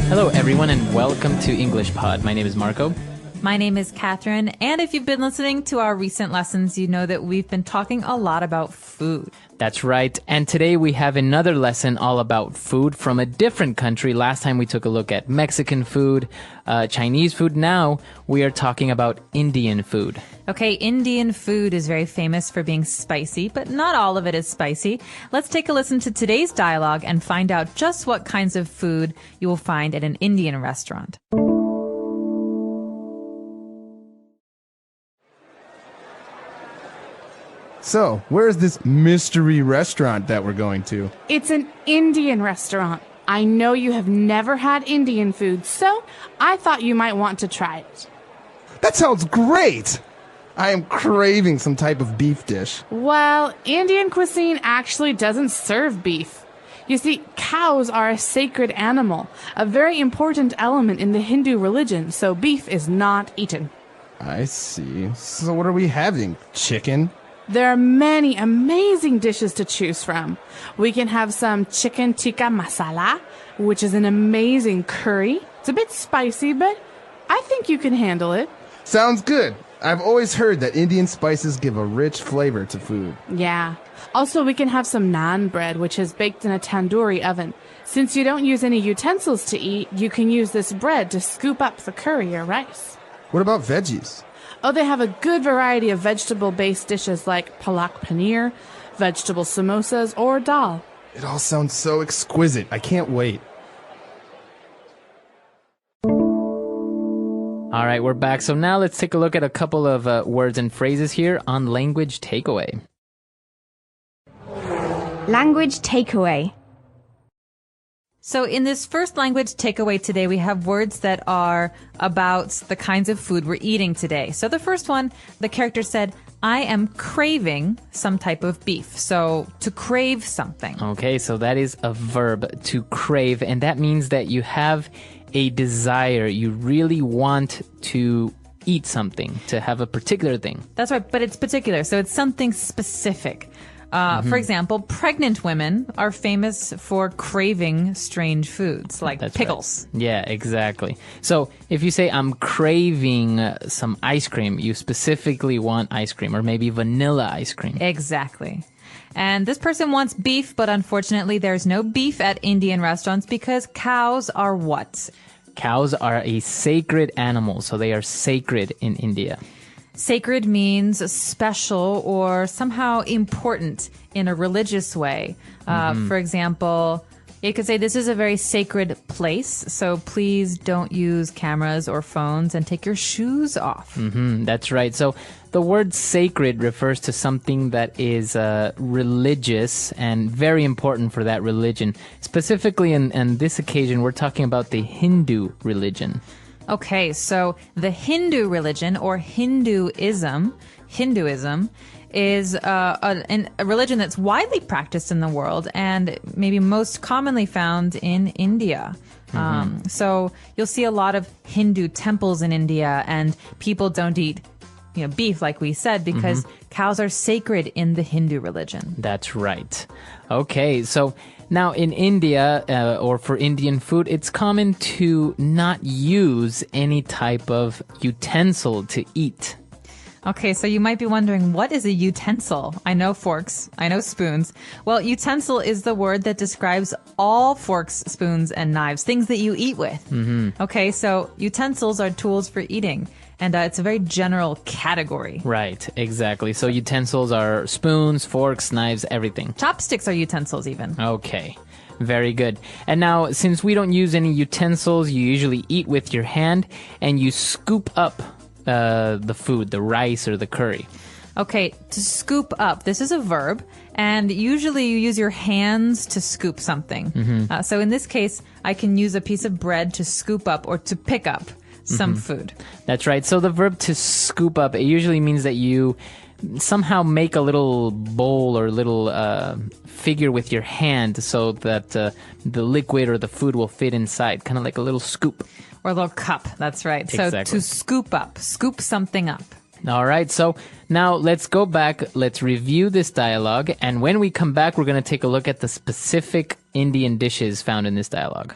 Hello, everyone, and welcome to English Pod. My name is Marco. My name is Catherine, and if you've been listening to our recent lessons, you know that we've been talking a lot about food. That's right. And today we have another lesson all about food from a different country. Last time we took a look at Mexican food, Chinese food. Now we are talking about Indian food. Okay, Indian food is very famous for being spicy, but not all of it is spicy. Let's take a listen to today's dialogue and find out just what kinds of food you will find at an Indian restaurant. So, where's this mystery restaurant that we're going to? It's an Indian restaurant. I know you have never had Indian food, so I thought you might want to try it. That sounds great! I am craving some type of beef dish. Well, Indian cuisine actually doesn't serve beef. You see, cows are a sacred animal, a very important element in the Hindu religion, so beef is not eaten. I see. So what are we having? Chicken? There are many amazing dishes to choose from. We can have some chicken tikka masala, which is an amazing curry. It's a bit spicy, but I think you can handle it. Sounds good. I've always heard that Indian spices give a rich flavor to food. Yeah. Also, we can have some naan bread, which is baked in a tandoori oven. Since you don't use any utensils to eat, you can use this bread to scoop up the curry or rice. What about veggies? Oh, they have a good variety of vegetable-based dishes like palak paneer, vegetable samosas, or dal. It all sounds so exquisite. I can't wait. All right, we're back. So now let's take a look at a couple of words and phrases here on Language Takeaway. Language takeaway. So in this first language takeaway today, we have words that are about the kinds of food we're eating today. So the first one, the character said, I am craving some type of beef. So to crave something. Okay, so that is a verb, to crave, and that means that you have a desire. You really want to eat something, to have a particular thing. That's right, but it's particular. So it's something specific. For example, pregnant women are famous for craving strange foods like That's pickles. Right. Yeah, exactly. So if you say, I'm craving some ice cream, you specifically want ice cream, or maybe vanilla ice cream. Exactly. And this person wants beef, but unfortunately there's no beef at Indian restaurants because cows are what? Cows are a sacred animal, so they are sacred in India. Sacred means special or somehow important in a religious way. For example, you could say this is a very sacred place, so please don't use cameras or phones and take your shoes off. That's right. So the word sacred refers to something that is religious and very important for that religion. Specifically in this occasion, we're talking about the Hindu religion. Okay, so the Hindu religion or Hinduism is a religion that's widely practiced in the world and maybe most commonly found in India. So you'll see a lot of Hindu temples in India, and people don't eat beef, like we said, because cows are sacred in the Hindu religion. That's right. Okay, so now in India, or for Indian food, it's common to not use any type of utensil to eat. Okay, so you might be wondering, what is a utensil? I know forks, I know spoons. Well, utensil is the word that describes all forks, spoons, and knives, things that you eat with. Okay, so utensils are tools for eating, and it's a very general category. Right, exactly. So utensils are spoons, forks, knives, everything. Chopsticks are utensils even. Okay, very good. And now, since we don't use any utensils, you usually eat with your hand, and you scoop up the food, the rice or the curry. Okay, to scoop up, this is a verb, and usually you use your hands to scoop something. So in this case, I can use a piece of bread to scoop up or to pick up some food. That's right. So the verb to scoop up, it usually means that you somehow make a little bowl or little figure with your hand so that the liquid or the food will fit inside, kind of like a little scoop. Or a little cup, that's right. Exactly. So to scoop up, scoop something up. All right, so now let's go back, let's review this dialogue, and when we come back, we're going to take a look at the specific Indian dishes found in this dialogue.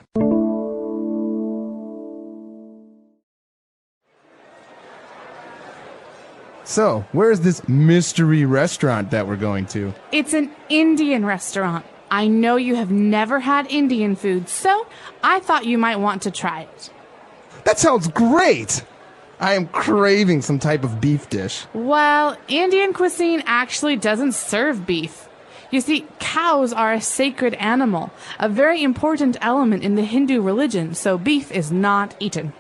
So, where's this mystery restaurant that we're going to? It's an Indian restaurant. I know you have never had Indian food, so I thought you might want to try it. That sounds great! I am craving some type of beef dish. Well, Indian cuisine actually doesn't serve beef. You see, cows are a sacred animal, a very important element in the Hindu religion, so beef is not eaten.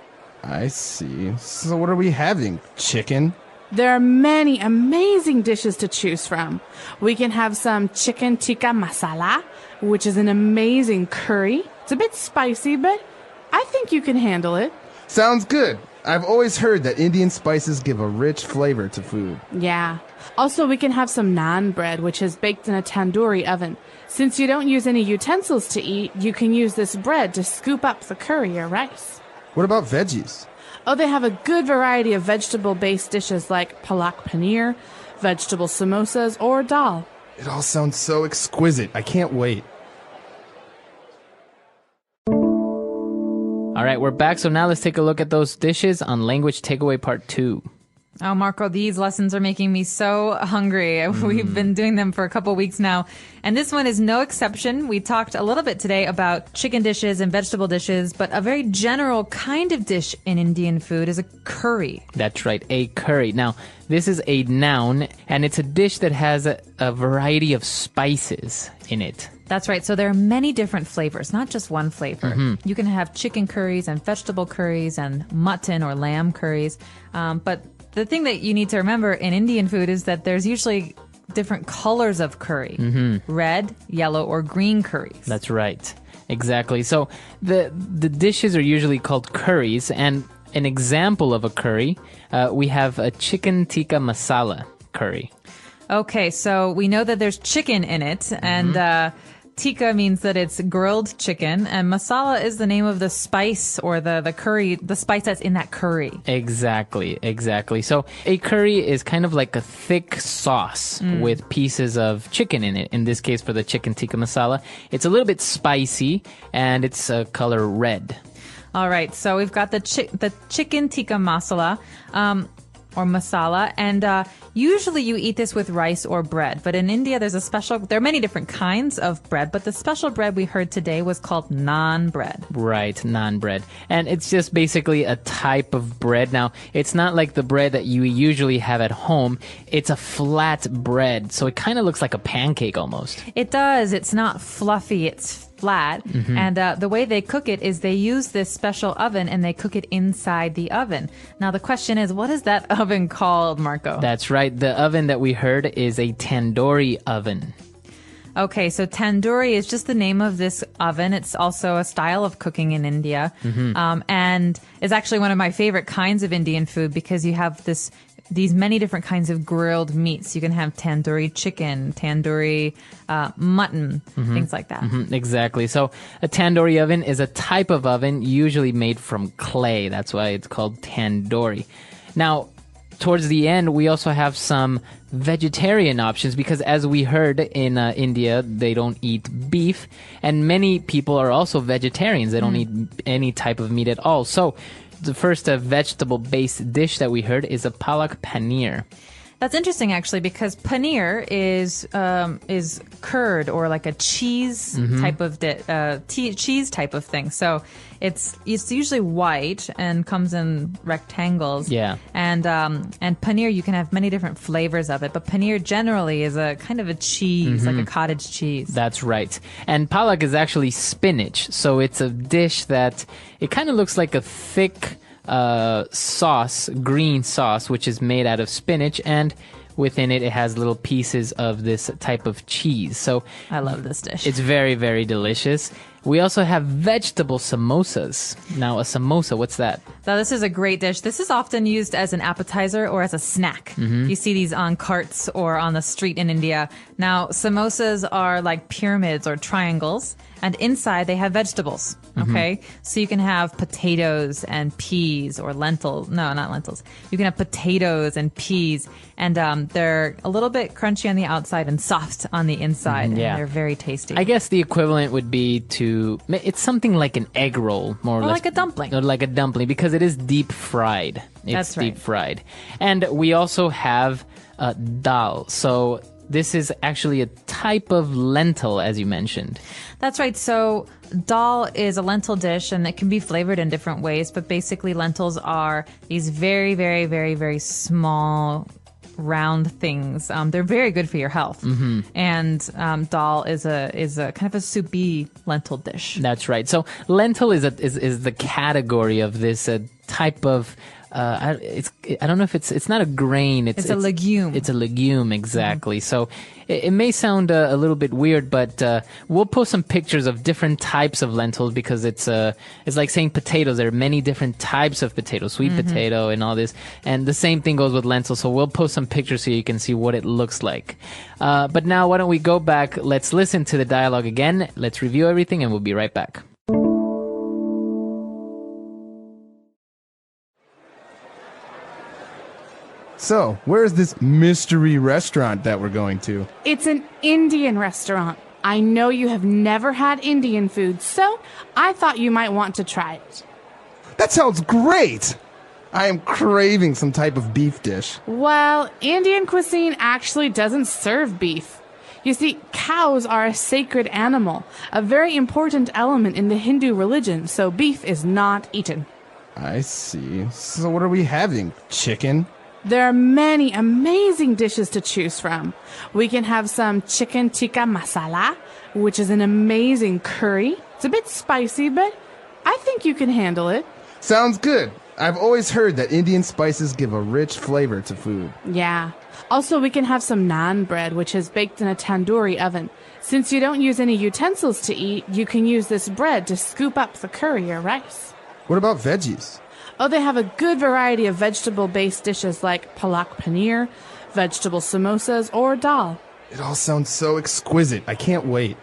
I see. So what are we having? Chicken? There are many amazing dishes to choose from. We can have some chicken tikka masala, which is an amazing curry. It's a bit spicy, but I think you can handle it. Sounds good. I've always heard that Indian spices give a rich flavor to food. Yeah. Also, we can have some naan bread, which is baked in a tandoori oven. Since you don't use any utensils to eat, you can use this bread to scoop up the curry or rice. What about veggies? Oh, they have a good variety of vegetable-based dishes like palak paneer, vegetable samosas, or dal. It all sounds so exquisite. I can't wait. All right, we're back. So now let's take a look at those dishes on Language Takeaway Part 2. Oh, Marco, these lessons are making me so hungry. We've been doing them for a couple weeks now. And this one is no exception. We talked a little bit today about chicken dishes and vegetable dishes, but a very general kind of dish in Indian food is a curry. That's right, a curry. Now, this is a noun, and it's a dish that has a variety of spices in it. That's right. So there are many different flavors, not just one flavor. You can have chicken curries and vegetable curries and mutton or lamb curries. But the thing that you need to remember in Indian food is that there's usually different colors of curry. Red, yellow, or green curries. That's right. Exactly. So the dishes are usually called curries, and an example of a curry, we have a chicken tikka masala curry. Okay, so we know that there's chicken in it, and tikka means that it's grilled chicken, and masala is the name of the spice or the curry, the spice that's in that curry. Exactly. So a curry is kind of like a thick sauce with pieces of chicken in it. In this case, for the chicken tikka masala, it's a little bit spicy, and it's color red. All right, so we've got the chicken tikka masala. Or masala, and usually you eat this with rice or bread. But in India, there are many different kinds of bread, but the special bread we heard today was called naan bread. Right, naan bread. And it's just basically a type of bread. Now, it's not like the bread that you usually have at home. It's a flat bread, so it kind of looks like a pancake almost. It does. It's not fluffy. It's flat. And the way they cook it is they use this special oven and they cook it inside the oven. Now, the question is, what is that oven called, Marco? That's right. The oven that we heard is a tandoori oven. Okay, so tandoori is just the name of this oven. It's also a style of cooking in India. And it's actually one of my favorite kinds of Indian food because you have these many different kinds of grilled meats. You can have tandoori chicken, tandoori mutton, things like that. Exactly. So a tandoori oven is a type of oven usually made from clay. That's why it's called tandoori. Now, towards the end, we also have some vegetarian options because as we heard in India, they don't eat beef. And many people are also vegetarians. They don't eat any type of meat at all. So the first vegetable-based dish that we heard is a palak paneer. That's interesting, actually, because paneer is curd or like a cheese type of cheese type of thing. So it's usually white and comes in rectangles. Yeah. And paneer, you can have many different flavors of it, but paneer generally is a kind of a cheese, like a cottage cheese. That's right. And palak is actually spinach, so it's a dish that it kind of looks like a thick green sauce, which is made out of spinach, and within it has little pieces of this type of cheese. So I love this dish. It's very, very delicious. We also have vegetable samosas. Now, a samosa, what's that? So this is a great dish. This is often used as an appetizer or as a snack. You see these on carts or on the street in India. Now, samosas are like pyramids or triangles, and inside they have vegetables. Okay? So you can have potatoes and peas or lentils. No, not lentils. You can have potatoes and peas, and they're a little bit crunchy on the outside and soft on the inside. Yeah. And they're very tasty. I guess the equivalent would be it's something like an egg roll, more or less. Like a dumpling. Or like a dumpling, because because it is deep fried. It's That's right. deep fried. And we also have dal. So this is actually a type of lentil, as you mentioned. That's right. So dal is a lentil dish, and it can be flavored in different ways. But basically, lentils are these very, very, very, very small, round things. They're very good for your health. Mm-hmm. And dal is a kind of a soupy lentil dish. That's right. So lentil is the category of this type of. I don't know if it's not a grain. It's a legume. It's a legume, exactly. So it may sound a little bit weird, but we'll post some pictures of different types of lentils because it's like saying potatoes. There are many different types of potatoes, sweet potato and all this. And the same thing goes with lentils. So we'll post some pictures so you can see what it looks like. But now why don't we go back? Let's listen to the dialogue again. Let's review everything and we'll be right back. So, where's this mystery restaurant that we're going to? It's an Indian restaurant. I know you have never had Indian food, so I thought you might want to try it. That sounds great! I am craving some type of beef dish. Well, Indian cuisine actually doesn't serve beef. You see, cows are a sacred animal, a very important element in the Hindu religion, so beef is not eaten. I see. So what are we having? Chicken? There are many amazing dishes to choose from. We can have some chicken tikka masala, which is an amazing curry. It's a bit spicy, but I think you can handle it. Sounds good. I've always heard that Indian spices give a rich flavor to food. Yeah. Also, we can have some naan bread, which is baked in a tandoori oven. Since you don't use any utensils to eat, you can use this bread to scoop up the curry or rice. What about veggies? Oh, they have a good variety of vegetable-based dishes like palak paneer, vegetable samosas, or dal. It all sounds so exquisite. I can't wait.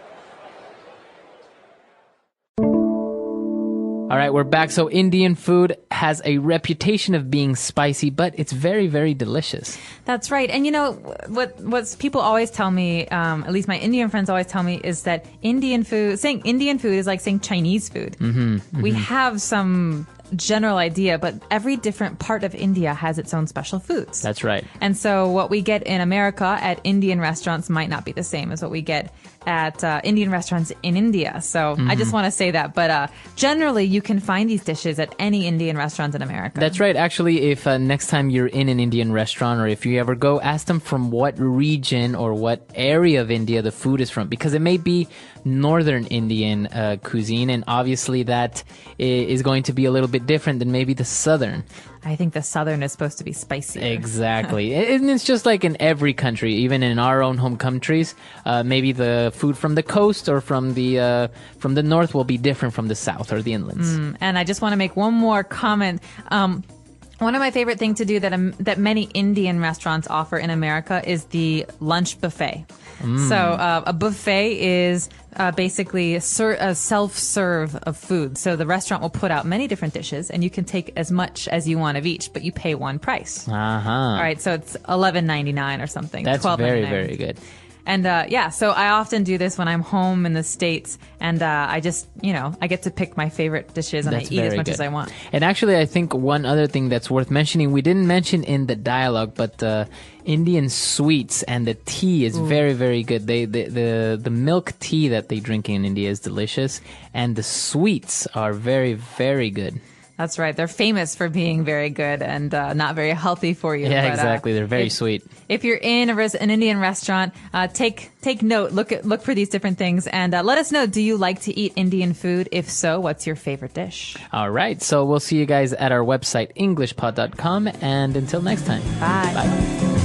All right, we're back. So Indian food has a reputation of being spicy, but it's very, very delicious. That's right. And you know, what people always tell me, at least my Indian friends always tell me, is that saying Indian food is like saying Chinese food. We have some general idea, but every different part of India has its own special foods. That's right. And so what we get in America at Indian restaurants might not be the same as what we get at Indian restaurants in India. So I just want to say that. But generally, you can find these dishes at any Indian restaurant in America. That's right. Actually, if next time you're in an Indian restaurant or if you ever go, ask them from what region or what area of India the food is from, because it may be northern Indian cuisine, and obviously that is going to be a little bit different than maybe the southern. I think the southern is supposed to be spicy. Exactly. And it's just like in every country, even in our own home countries, maybe the food from the coast or from the north will be different from the south or the inlands. And I just want to make one more comment. One of my favorite things to do that many Indian restaurants offer in America is the lunch buffet. So a buffet is basically a self-serve of food. So the restaurant will put out many different dishes, and you can take as much as you want of each, but you pay one price. All right, so it's $11.99 or something. That's $12.99. very, very good. And so I often do this when I'm home in the States, and I just, I get to pick my favorite dishes and That's I eat as very much good. as I want. And actually, I think one other thing that's worth mentioning, we didn't mention in the dialogue, but Indian sweets and the tea is very, very good. The milk tea that they drink in India is delicious, and the sweets are very, very good. That's right. They're famous for being very good and not very healthy for you. Yeah, but, exactly. They're very sweet. If you're in an Indian restaurant, take note, look for these different things, and let us know, do you like to eat Indian food? If so, what's your favorite dish? All right. So we'll see you guys at our website, englishpod.com. And until next time. Bye. Bye.